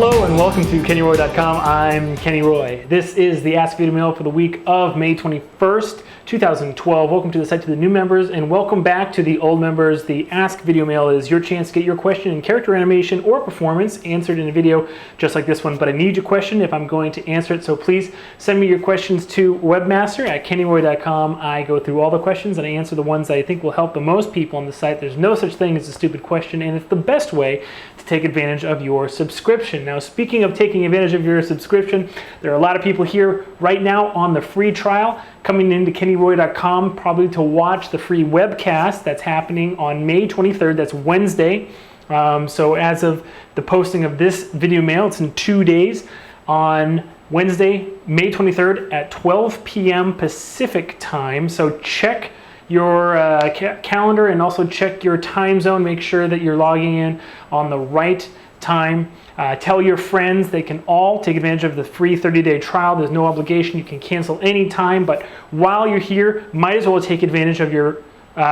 Hello and welcome to KennyRoy.com. I'm Kenny Roy. This is the Ask Videomail for the week of May 21st, 2012. Welcome to the site to the new members and welcome back to the old members. The Ask Videomail is your chance to get your question in character animation or performance answered in a video just like this one. But I need your question if I'm going to answer it, so please send me your questions to webmaster at KennyRoy.com. I go through all the questions and I answer the ones that I think will help the most people on the site. There's no such thing as a stupid question, and it's the best way to take advantage of your subscription. Now, speaking of taking advantage of your subscription, there are a lot of people here right now on the free trial coming into KennyRoy.com probably to watch the free webcast that's happening on May 23rd. That's Wednesday. So as of the posting of this video mail, it's in 2 days. On Wednesday, May 23rd at 12 p.m. Pacific time. So check your calendar and also check your time zone. Make sure that you're logging in on the right time. Tell your friends. They can all take advantage of the free 30-day trial. There's no obligation. You can cancel anytime, but while you're here, might as well take advantage of your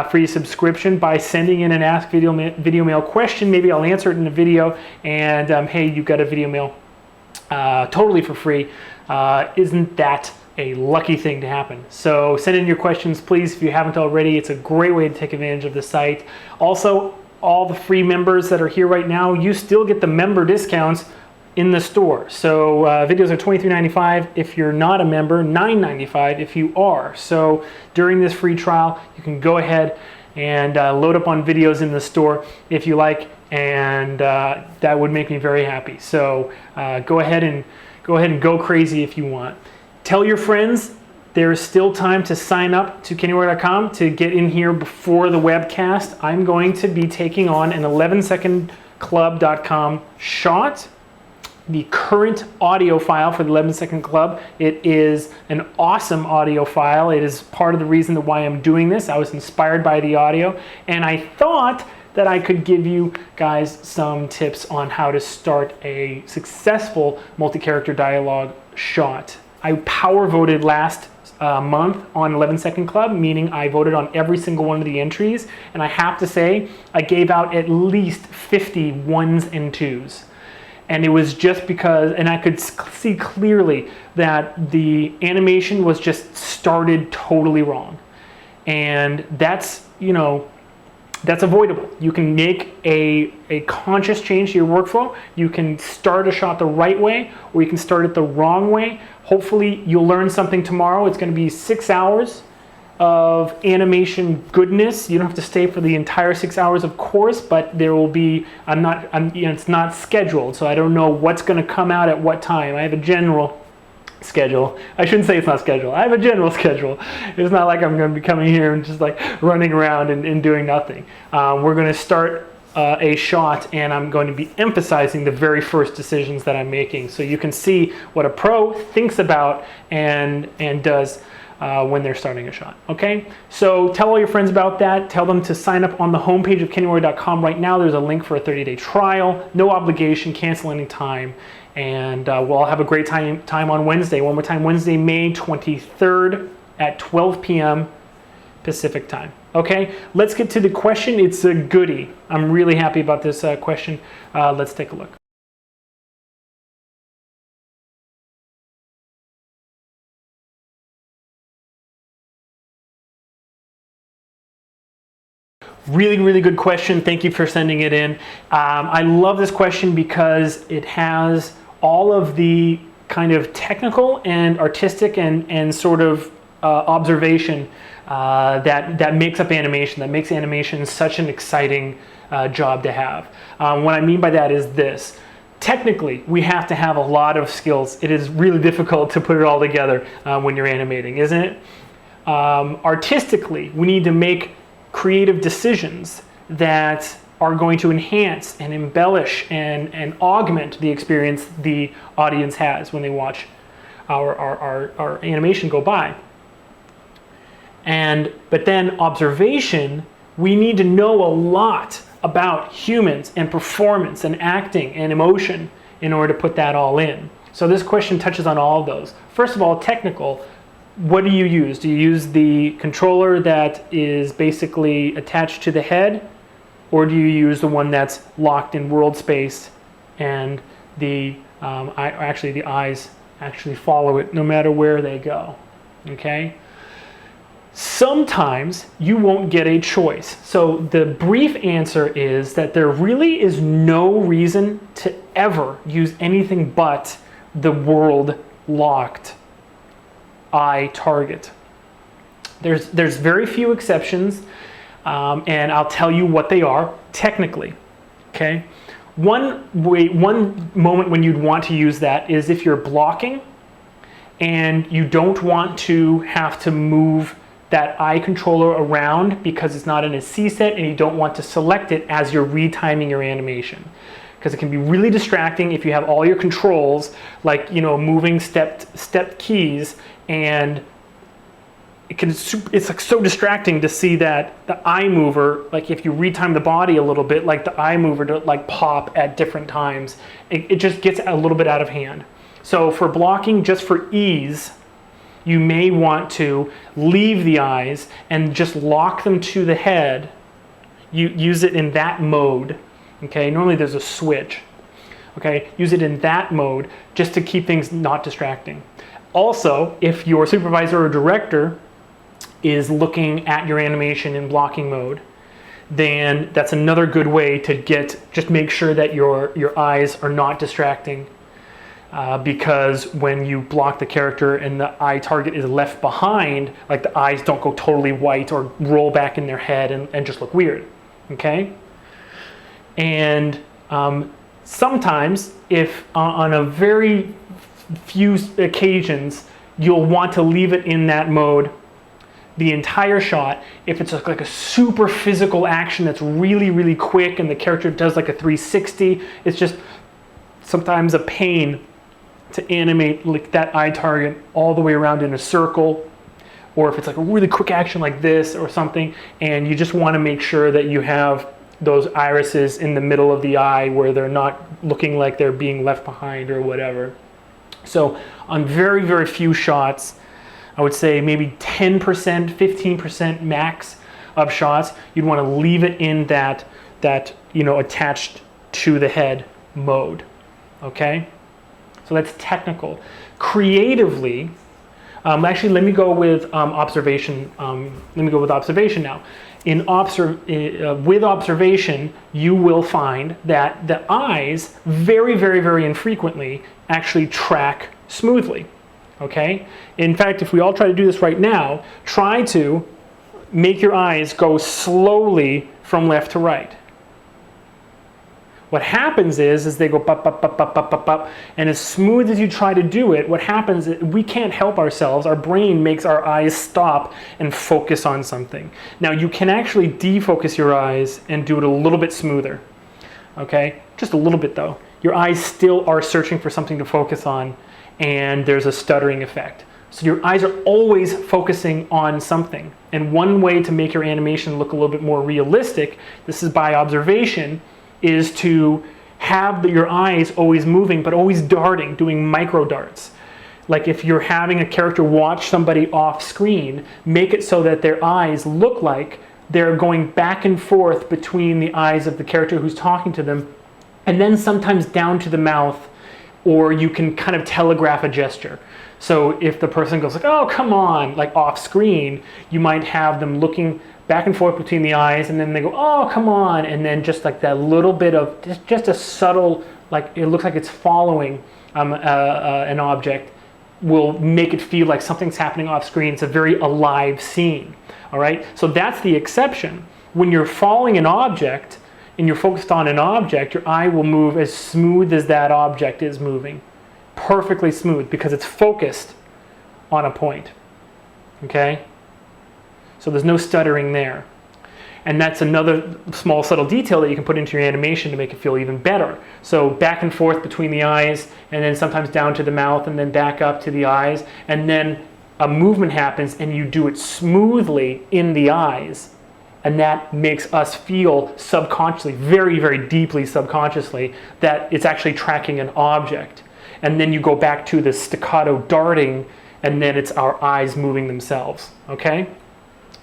free subscription by sending in an Ask Video Mail question. Maybe I'll answer it in a video, and hey, you got a video mail totally for free. Isn't that a lucky thing to happen? So send in your questions, please, if you haven't already. It's a great way to take advantage of the site. Also, all the free members that are here right now, you still get the member discounts in the store. So videos are $23.95 if you're not a member, $9.95 if you are. So during this free trial, you can go ahead and load up on videos in the store if you like, and that would make me very happy. So go ahead and go crazy if you want. Tell your friends there's still time to sign up to KennyWord.com to get in here before the webcast. I'm going to be taking on an 11secondclub.com shot. The current audio file for the 11 Second Club, it is an awesome audio file. It is part of the reason why I'm doing this. I was inspired by the audio, and I thought that I could give you guys some tips on how to start a successful multi-character dialogue shot. I power voted last month on 11 Second Club, meaning I voted on every single one of the entries, and I have to say I gave out at least 50 ones and twos. And it was just because, and I could see clearly that the animation was just started totally wrong. And that's, you know, that's avoidable. You can make a conscious change to your workflow. You can start a shot the right way, or you can start it the wrong way. Hopefully you'll learn something tomorrow. It's going to be 6 hours of animation goodness. You don't have to stay for the entire 6 hours, of course, but there will be, you know, it's not scheduled, so I don't know what's going to come out at what time. I have a general schedule. I shouldn't say it's not scheduled. I have a general schedule. It's not like I'm going to be coming here and just like running around and doing nothing. We're going to start a shot, and I'm going to be emphasizing the very first decisions that I'm making, so you can see what a pro thinks about and does when they're starting a shot. Okay, so tell all your friends about that. Tell them to sign up on the homepage of KennyWord.com right now. There's a link for a 30-day trial, no obligation, cancel anytime, and we'll all have a great time on Wednesday. One more time, Wednesday, May 23rd at 12 p.m. Pacific time. Okay, let's get to the question. It's a goodie. I'm really happy about this question. Let's take a look. Really, really good question. Thank you for sending it in. I love this question because it has all of the kind of technical and artistic and sort of observation that makes up animation, that makes animation such an exciting job to have. What I mean by that is this. Technically, we have to have a lot of skills. It is really difficult to put it all together when you're animating, isn't it? Artistically, we need to make creative decisions that are going to enhance and embellish and augment the experience the audience has when they watch our animation go by. But then observation, we need to know a lot about humans and performance and acting and emotion in order to put that all in. So this question touches on all of those. First of all, technical. What do you use? Do you use the controller that is basically attached to the head, or do you use the one that's locked in world space and the eyes actually follow it no matter where they go, okay? Sometimes you won't get a choice. So the brief answer is that there really is no reason to ever use anything but the world locked eye target. There's very few exceptions, and I'll tell you what they are technically, okay? One moment when you'd want to use that is if you're blocking and you don't want to have to move that eye controller around because it's not in a C set, and you don't want to select it as you're retiming your animation. Because it can be really distracting if you have all your controls, like, moving stepped keys, and it's like so distracting to see that the eye mover, like if you retime the body a little bit, like the eye mover to like pop at different times, it just gets a little bit out of hand. So for blocking, just for ease, you may want to leave the eyes and just lock them to the head. You use it in that mode, okay? Normally there's a switch, okay? Use it in that mode just to keep things not distracting. Also, if your supervisor or director is looking at your animation in blocking mode, then that's another good way to just make sure that your eyes are not distracting. Because when you block the character and the eye target is left behind, like the eyes don't go totally white or roll back in their head and just look weird, okay? And sometimes, if on a very few occasions, you'll want to leave it in that mode the entire shot. If it's like a super physical action that's really, really quick and the character does like a 360, it's just sometimes a pain to animate like that eye target all the way around in a circle, or if it's like a really quick action like this or something, and you just want to make sure that you have those irises in the middle of the eye where they're not looking like they're being left behind or whatever. So on very, very few shots, I would say maybe 10%, 15% max of shots, you'd want to leave it in that attached to the head mode, okay? So that's technical. Creatively, actually, let me go with observation. Let me go with observation now. With observation, you will find that the eyes very, very, very infrequently actually track smoothly. Okay. In fact, if we all try to do this right now, try to make your eyes go slowly from left to right. What happens is they go pop, pop, pop, pop, pop, pop, pop, and as smooth as you try to do it, what happens is we can't help ourselves. Our brain makes our eyes stop and focus on something. Now you can actually defocus your eyes and do it a little bit smoother, okay? Just a little bit though. Your eyes still are searching for something to focus on, and there's a stuttering effect. So your eyes are always focusing on something. And one way to make your animation look a little bit more realistic, this is by observation, is to have your eyes always moving, but always darting, doing micro darts. Like if you're having a character watch somebody off screen, make it so that their eyes look like they're going back and forth between the eyes of the character who's talking to them, and then sometimes down to the mouth, or you can kind of telegraph a gesture. So if the person goes like, oh, come on, like off screen, you might have them looking back and forth between the eyes, and then they go, oh, come on, and then just like that little bit of, just a subtle, like it looks like it's following an object, will make it feel like something's happening off screen. It's a very alive scene, all right? So that's the exception. When you're following an object and you're focused on an object, your eye will move as smooth as that object is moving. Perfectly smooth, because it's focused on a point, okay? So there's no stuttering there. And that's another small subtle detail that you can put into your animation to make it feel even better. So back and forth between the eyes, and then sometimes down to the mouth, and then back up to the eyes, and then a movement happens and you do it smoothly in the eyes. And that makes us feel subconsciously, very, very deeply subconsciously, that it's actually tracking an object. And then you go back to the staccato darting, and then it's our eyes moving themselves, okay?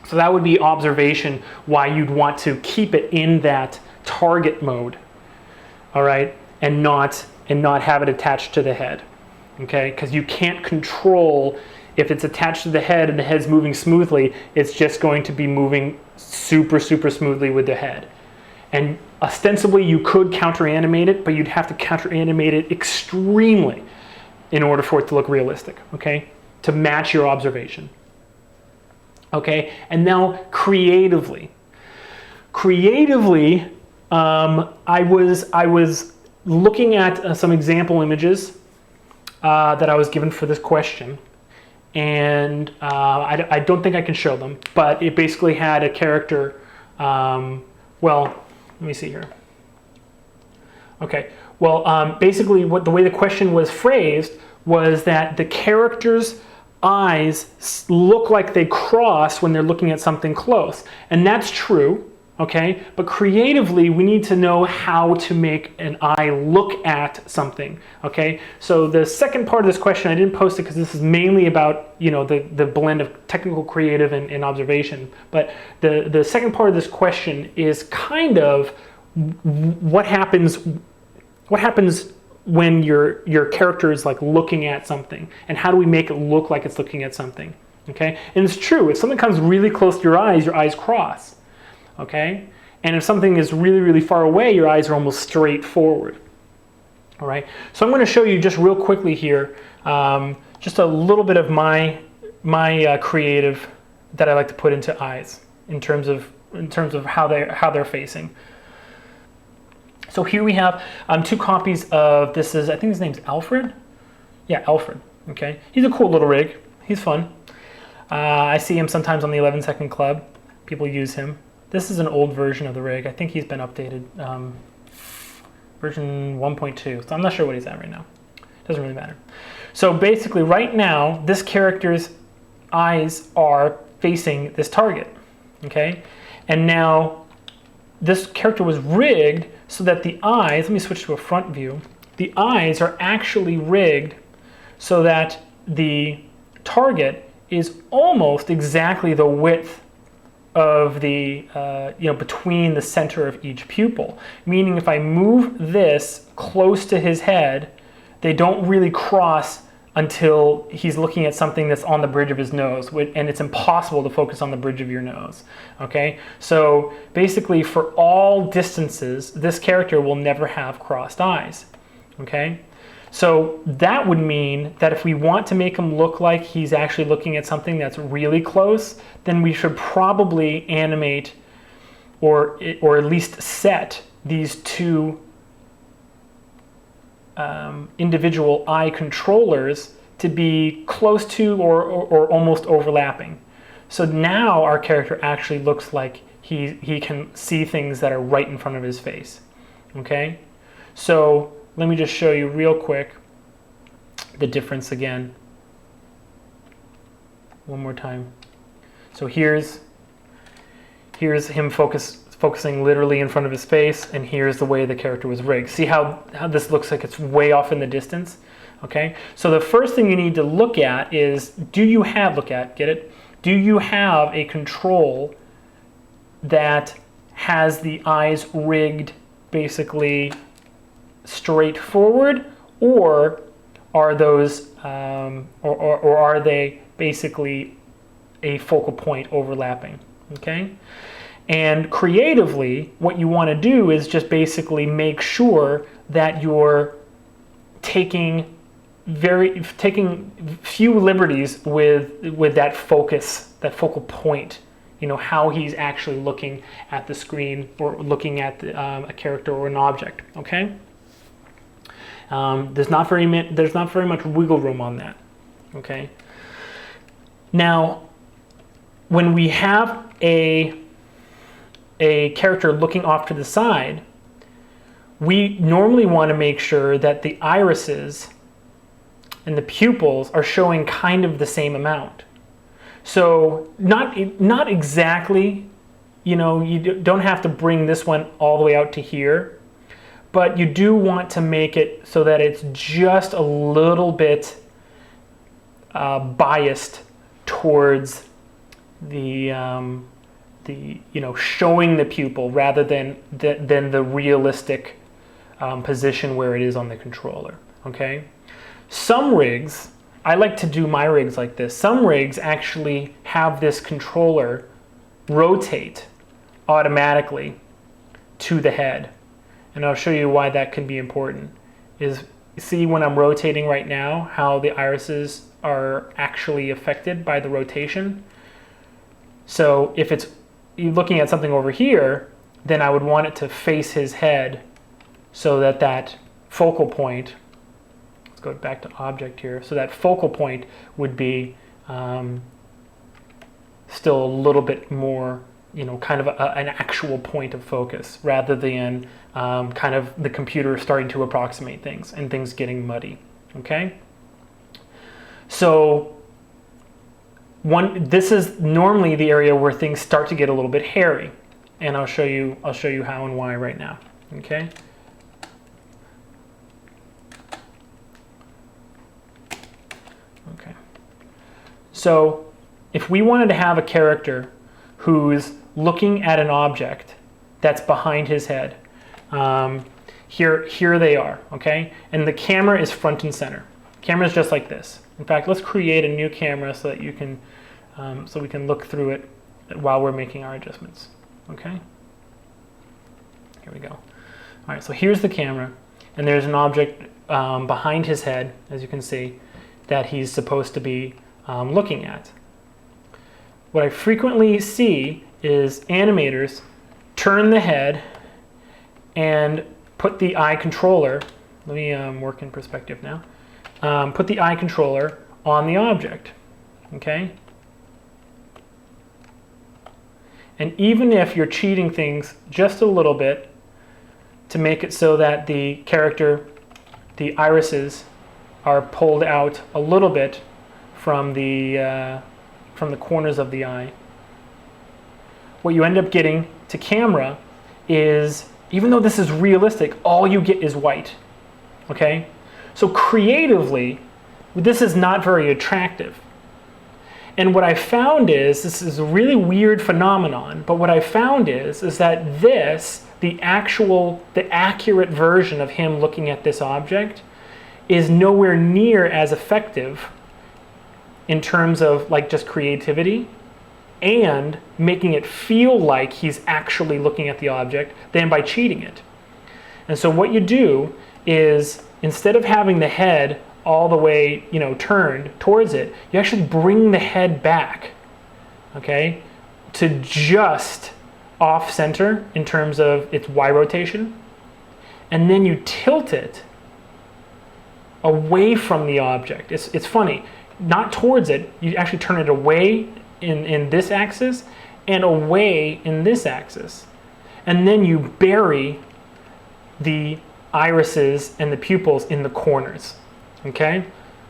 So that would be observation, why you'd want to keep it in that target mode, all right? and not have it attached to the head, okay? Because you can't control if it's attached to the head and the head's moving smoothly, it's just going to be moving super, super smoothly with the head. And ostensibly you could counter animate it, but you'd have to counter animate it extremely in order for it to look realistic, okay? To match your observation. Okay, and now creatively, I was looking at some example images that I was given for this question, and I don't think I can show them, but it basically had a character. Well, let me see here. Okay, well, basically, the way the question was phrased was that the character's eyes look like they cross when they're looking at something close, and that's true, okay? But creatively, we need to know how to make an eye look at something, okay? So the second part of this question, I didn't post it because this is mainly about, you know, the blend of technical, creative, and observation. But the second part of this question is kind of what happens when your character is like looking at something, and how do we make it look like it's looking at something, okay? And it's true, if something comes really close to your eyes cross, okay? And if something is really, really far away, your eyes are almost straight forward, all right? So I'm going to show you just real quickly here, just a little bit of my creative that I like to put into eyes in terms of how they're facing. So here we have two copies of this. I think his name's Alfred. Yeah, Alfred. Okay, he's a cool little rig. He's fun. I see him sometimes on the 11-second club. People use him. This is an old version of the rig. I think he's been updated, version 1.2. So I'm not sure what he's at right now. Doesn't really matter. So basically, right now, this character's eyes are facing this target. Okay, and now this character was rigged so that the eyes, let me switch to a front view, the eyes are actually rigged so that the target is almost exactly the width of the, between the center of each pupil. Meaning if I move this close to his head, they don't really cross until he's looking at something that's on the bridge of his nose, and it's impossible to focus on the bridge of your nose, okay? So basically for all distances, this character will never have crossed eyes, okay? So that would mean that if we want to make him look like he's actually looking at something that's really close, then we should probably animate or at least set these two individual eye controllers to be close to or almost overlapping. So now our character actually looks like he can see things that are right in front of his face. Okay? So let me just show you real quick the difference again. One more time. So here's him focusing literally in front of his face, and here's the way the character was rigged. See how this looks like it's way off in the distance? Okay, so the first thing you need to look at is, do you have a control that has the eyes rigged basically straight forward, or are those or are they basically a focal point overlapping? Okay. And creatively, what you want to do is just basically make sure that you're taking few liberties with that focus, that focal point. You know, how he's actually looking at the screen or looking at a character or an object. Okay. There's not very much wiggle room on that. Okay. Now, when we have a character looking off to the side, we normally want to make sure that the irises and the pupils are showing kind of the same amount. So not exactly, you know, you don't have to bring this one all the way out to here, but you do want to make it so that it's just a little bit biased towards the showing the pupil rather than the realistic position where it is on the controller, okay? Some rigs, I like to do my rigs like this. Some rigs actually have this controller rotate automatically to the head. And I'll show you why that can be important. Is see when I'm rotating right now how the irises are actually affected by the rotation. So if you're looking at something over here, then I would want it to face his head so that that focal point, let's go back to object here, so that focal point would be still a little bit more, kind of an actual point of focus rather than kind of the computer starting to approximate things and things getting muddy, okay? So this is normally the area where things start to get a little bit hairy, and I'll show you how and why right now, okay? Okay. So if we wanted to have a character who's looking at an object that's behind his head, here they are, okay? And the camera is front and center. Camera is just like this. In fact, let's create a new camera so that you can, so we can look through it while we're making our adjustments, okay? Here we go. All right, so here's the camera, and there's an object behind his head, as you can see, that he's supposed to be looking at. What I frequently see is animators turn the head and put the eye controller, let me work in perspective now, put the eye controller on the object, okay? And even if you're cheating things just a little bit to make it so that the character, the irises, are pulled out a little bit from the corners of the eye, what you end up getting to camera is, even though this is realistic, all you get is white, okay? So creatively, this is not very attractive. And what I found is, this is a really weird phenomenon, but what I found is that the accurate version of him looking at this object is nowhere near as effective in terms of like just creativity and making it feel like he's actually looking at the object than by cheating it. And so what you do is, instead of having the head all the way, turned towards it, you actually bring the head back, okay, to just off center in terms of its Y rotation, and then you tilt it away from the object. It's funny, not towards it, you actually turn it away in this axis and away in this axis. And then you bury the irises and the pupils in the corners, okay?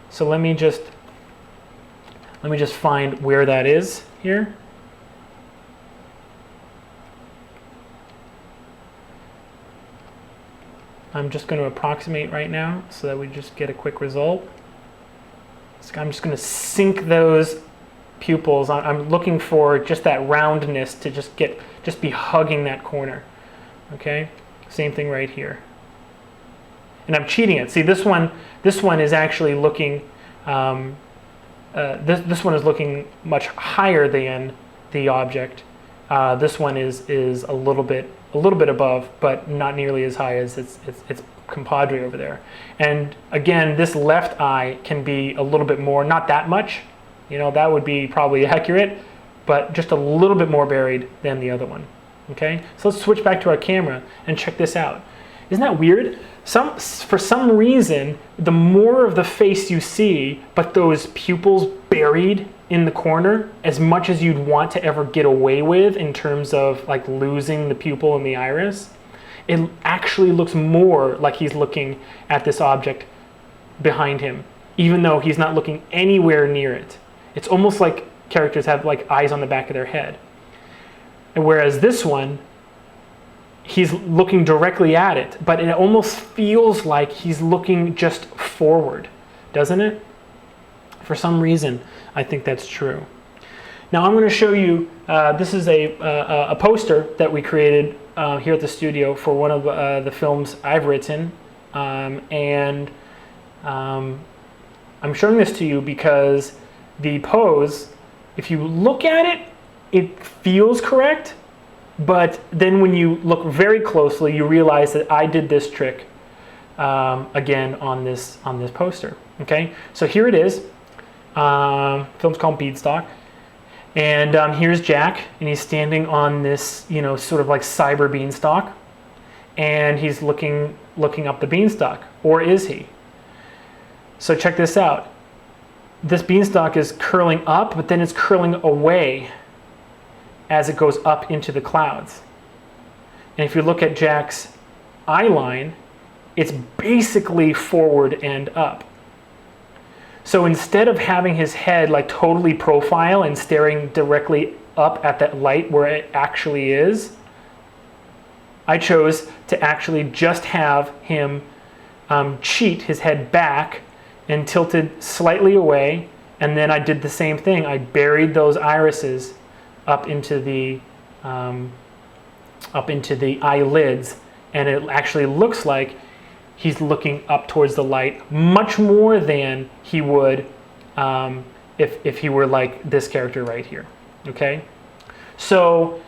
So let me just find where that is here. I'm just going to approximate right now so that we just get a quick result. So I'm just going to sink those pupils. I'm looking for just that roundness to just be hugging that corner. Okay, same thing right here. And I'm cheating it. See, this one is actually looking. This one is looking much higher than the object. This one is a little bit above, but not nearly as high as its compadre over there. And again, this left eye can be a little bit more, not that much, that would be probably accurate, but just a little bit more buried than the other one. Okay, so let's switch back to our camera and check this out. Isn't that weird? For some reason, the more of the face you see, but those pupils buried in the corner, as much as you'd want to ever get away with in terms of like losing the pupil and the iris, it actually looks more like he's looking at this object behind him, even though he's not looking anywhere near it. It's almost like characters have like eyes on the back of their head. And whereas this one, he's looking directly at it, but it almost feels like he's looking just forward, doesn't it? For some reason, I think that's true. Now I'm going to show you, this is a poster that we created here at the studio for one of the films I've written. I'm showing this to you because the pose, if you look at it, it feels correct, but then when you look very closely, you realize that I did this trick again on this poster. Okay, so here it is. Film's called Beanstalk, and here's Jack, and he's standing on this, sort of like cyber beanstalk, and he's looking up the beanstalk, or is he? So check this out. This beanstalk is curling up, but then it's curling away as it goes up into the clouds. And if you look at Jack's eye line, it's basically forward and up. So instead of having his head like totally profile and staring directly up at that light where it actually is, I chose to actually just have him cheat his head back and tilted slightly away, and then I did the same thing. I buried those irises up into the eyelids, and it actually looks like he's looking up towards the light much more than he would if he were like this character right here. Okay, so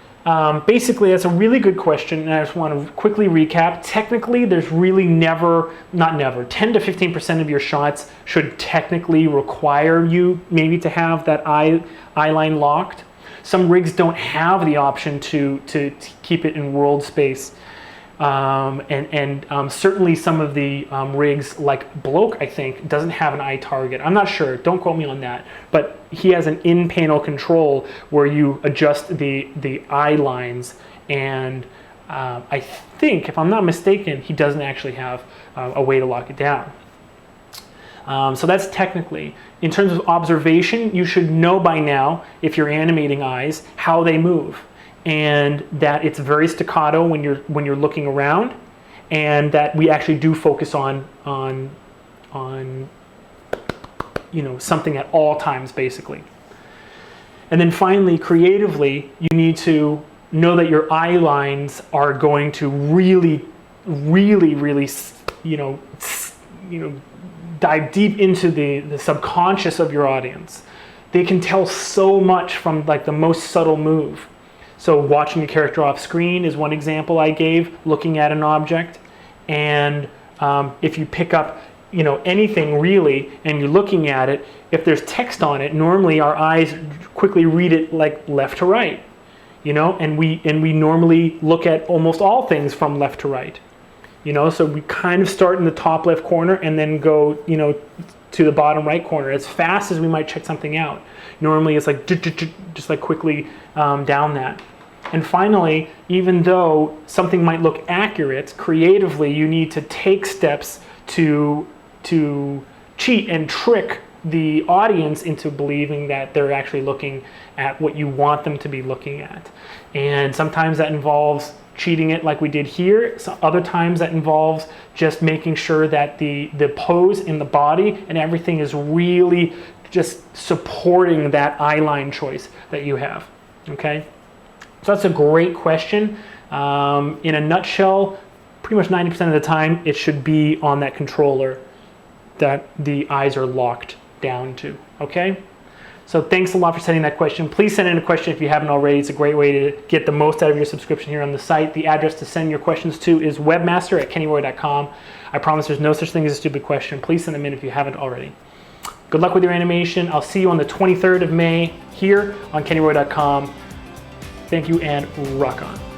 basically that's a really good question, and I just want to quickly recap. Technically, there's really 10 to 15% of your shots should technically require you maybe to have that eye line locked. Some rigs don't have the option to keep it in world space. Certainly some of the rigs, like Bloke, I think, doesn't have an eye target. I'm not sure, don't quote me on that. But he has an in-panel control where you adjust the eye lines. And I think, if I'm not mistaken, he doesn't actually have a way to lock it down. So that's technically. In terms of observation, you should know by now, if you're animating eyes, how they move, and that it's very staccato when you're looking around, and that we actually do focus on something at all times, basically. And then finally, creatively, you need to know that your eye lines are going to really dive deep into the subconscious of your audience. They can tell so much from like the most subtle move. So watching a character off screen is one example I gave, looking at an object. And if you pick up anything really and you're looking at it, if there's text on it, normally our eyes quickly read it like left to right, and we normally look at almost all things from left to right. So we kind of start in the top left corner and then go, to the bottom right corner as fast as we might check something out. Normally it's like just like quickly down that. And finally, even though something might look accurate, creatively you need to take steps to cheat and trick the audience into believing that they're actually looking at what you want them to be looking at. And sometimes that involves cheating it like we did here. So other times that involves just making sure that the pose in the body and everything is really just supporting that eye line choice that you have. Okay, so that's a great question. In a nutshell, pretty much 90% of the time it should be on that controller that the eyes are locked down to. Okay, so thanks a lot for sending that question. Please send in a question if you haven't already. It's a great way to get the most out of your subscription here on the site. The address to send your questions to is webmaster@kennywood.com. I promise there's no such thing as a stupid question. Please send them in if you haven't already. Good luck with your animation. I'll see you on the 23rd of May here on kennywood.com. Thank you and rock on.